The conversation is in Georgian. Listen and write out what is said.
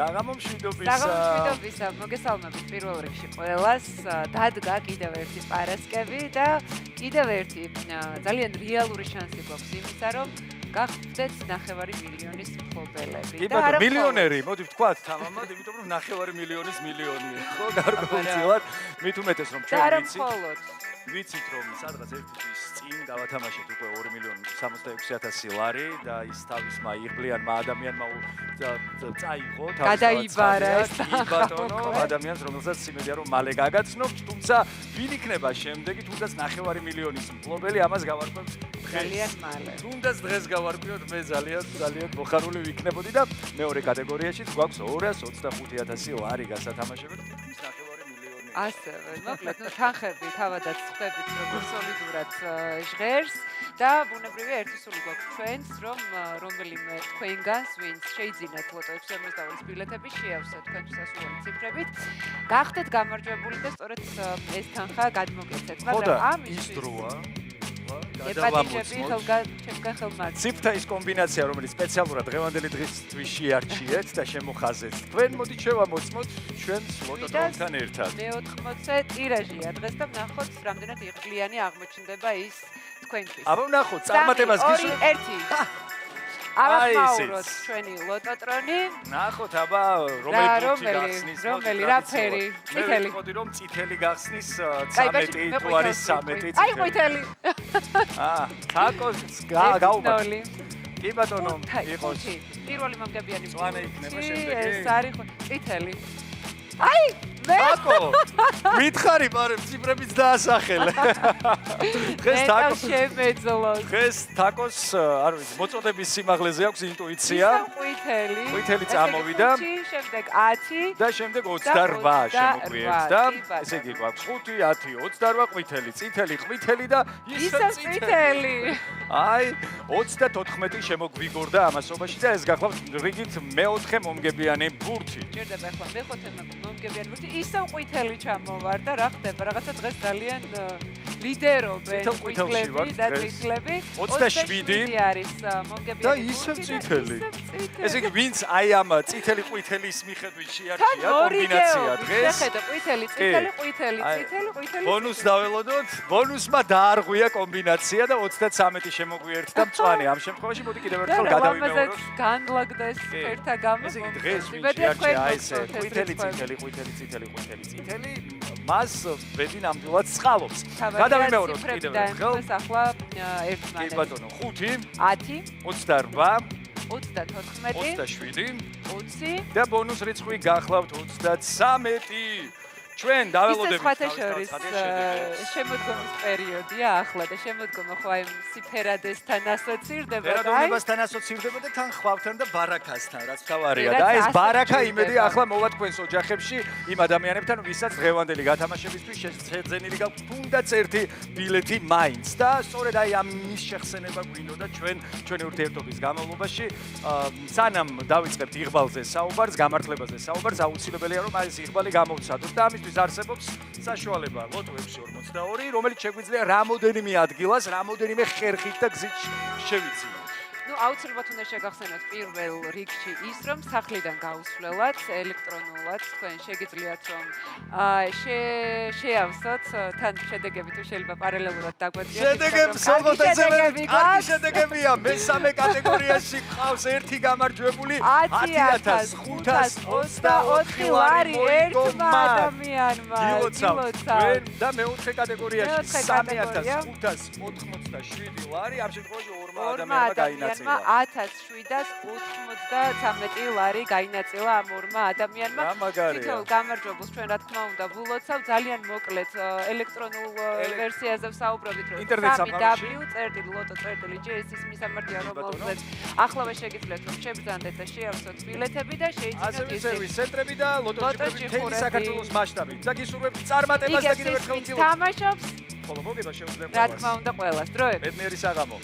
საღამო მშვიდობისა. საღამო მშვიდობისა. მოგესალმებით პირველ რიგში ყველას. დადგა კიდევ ერთი პარასკევი და კიდევ ერთი ძალიან რეალური შანსი გვაქვს იმისა, რომ გახდეთ 9 მილიონის მფლობელები. კი ბატონო, მილიონერი, მოდი ვთქვათ თამამად, იმიტომ რომ 9 მილიონის მილიონი. ხო, გარკვეულწილად, მით უმეტეს რომ ჩვენ ვიცით რომ სადღაც ერთი თვის წინ დავათამაშეთ უკვე 2.66.000 ლარი და ის თავისმა იღბლიანმა ადამიანმა წაიღო გადაიბარა ეს ბატონო ადამიანს რომელსაც სიმედია რომ მალე გაგაცნობთ თუმცა ვინ იქნება შემდეგი თუნდაც 9 მილიონის მფლობელი ამას გავარკვევთ ძალიან მალე თუნდაც დღეს გავარკვევთ მე ძალიან მოხარული ვიქნებოდი და მეორე კატეგორიაში გვაქვს 225,000 ლარი გასათამაშებლად თითქმის 9 ასევე, მოკლედ, თანხები თავადაც ხვდებით როგორ სოლიდურად ჟღერს და ბუნებრივია ერთი სული გვაქვს ჩვენს, რომ რომელიმე თქვენგანს, ვინც შეიძინათ ლოტო 652-ის ბილეთები, შეავსეთ თქვენთვის ასულოვანი ციფრებით, გახდეთ გამარჯვებული და სწორედ ეს თანხა გადმოგეცეთ, მაგრამ ამისთვის ის დროა ჩემგან ხელმართ. ციფრთა ის კომბინაცია, რომელიც სპეციალურად დღევანდელი დღისთვის შეარჩიეთ და შემოხაზეთ. თქვენ მოდით შევამოწმოთ ჩვენს ლოტოტრონთან ერთად. მე-80-ე ტირაჟია დღეს და ვნახოთ, რამდენად იღბლიანი აღმოჩნდება ის თქვენთვის. აბა ვნახოთ, წარმატებას გისურვებთ. 2 1 ავახმაუროთ ჩვენი ლოტოტრონი. ნახოთ, აბა რომელი რა ფერი? წითელი. მე ვიტყოდი რომ წითელი გახსნის 13 თუ არის 13 წითელი. აი ყვითელი. თაკოს გაუბა. კი ბატონო, იყოს. პირველი მომგებიანი მწვანე იქნება შემდეგი. ეს არის წითელი. აი თაკო მითხარი მაგრამ ციფრებიც დაასახელე დღეს თაკო შემეძლოს დღეს თაკოს არ ვიცი მოწოდების სიმაღლეზე აქვს ინტუიცია ყვითელი წამოვიდა შემდეგ 10 და შემდეგ 28 შემოგვიერთდა და ესე იგი გვაქვს 5 10 28 ყვითელი წითელი ყვითელი და ისე წითელი აი 34 შემოგვიგორდა ამასობაში და ეს გახლავთ რიგით მეოთხე მომგებიანი ბურთი ჭირდება ახლა მეხუთე მომგებიანი ბურთი ისევ ყვითელი ჩამოვარ და რა ხდება რაღაცა დღეს ძალიან ლიდერობენ ყვითლები და წითლები 27 არის მომგებიანი და ისევ წითელი ესე იგი ვინც აი ამ წითელი ყვითელის მიხედვით შეარჩია კომბინაცია დღეს შეხედა ყვითელი წითელი ყვითელი წითელი ყვითელი ბონუს დაველოდოთ ბონუსმა დაარღვია კომბინაცია და 33 შემოგვიერთდა მწვანე ამ შემთხვევაში მოდი კიდევ ერთხელ გადავიმეოროთ განლაგდეს ფერთა გამო ესე იგი დღეს ვინ შეარჩია აი ესე ყვითელი წითელი ყვითელი წითელი ყვითელი წითელი მას ბედი ნამდვილად სხალობს გადავიმეოროთ კიდევ ერთხელ ახლა ერთმანეთს კი ბატონო 5 10 28 27 20 და ბონუს რიცხვი გახლავთ 33 ჩვენ დაველოდებით შემოდგომის პერიოდია ახლა და შემოდგომა ხო აი სიფერადესთან ასოცირდება ფერადონებასთან ასოცირდება და თან ხვავთან და ბარაკასთან რაც თავარია და ეს ბარაკა იმედი ახლა მოვა თქვენს ოჯახებში იმ ადამიანებთან ვისაც დღევანდელი გათამაშებისთვის შეძენილი გაქვთ თუნდაც ერთი ბილეთი მაინც და სწორედ აი ამის შეხსენება გვინდოდა ჩვენი ურთიერთობის განმავლობაში სანამ დავიწყებთ იღბალზე საუბარს გამართლებაზე საუბარს აუცილებელია რომ აი ეს იღბალი გამოვცადოთ და ამისთვის არსებობს საშუალება ლოტო 642 რომელიც შეგვიძლია რამოდენიმე ადგილას რამოდენიმე ხერხით და გზით შევიძინოთ ну აუცილებლად უნდა შეგახსენოთ პირველ რიგში ის რომ სახლიდან გაუსვლელად ელექტრონულად თქვენ შეგიძლიათ რომ შეავსოთ თან შედეგები თუ შეიძლება პარალელურად დაგვეწიოთ შედეგები შედეგებია მესამე კატეგორიაში ყავს ერთი გამარჯვებული 10,524 ლარი ერთმა ადამიანმა გილოცავთ და მეოთხე კატეგორიაში 3,587 ლარი ამ შემთხვევაში ორმა ადამიანმა გაინაცვლა 1793 ლარი გაინაწილა ამ ორმა ადამიანმა. თითოეულ გამარჯვებულს ჩვენ რა თქმა უნდა ვილოცავ ძალიან მოკლედ ელექტრონულ ვერსიაზე ვსაუბრობთ რომ www.loto.js-ის მისამართია რომელზეც ახლავე შეგიძლიათ რომ შეგრძანდეთ და შეავსოთ ბილეთები და შეიძინოთ სერვის ცენტრები და ლოტოჭიბრები მთელი საქართველოს მასშტაბით. და გისურვებთ წარმატებას და კიდევ ერთხელ თამაშობს. ხოლო მოგება შეუძლია რა თქმა უნდა ყველას დროებით. ბედნიერი საღამო.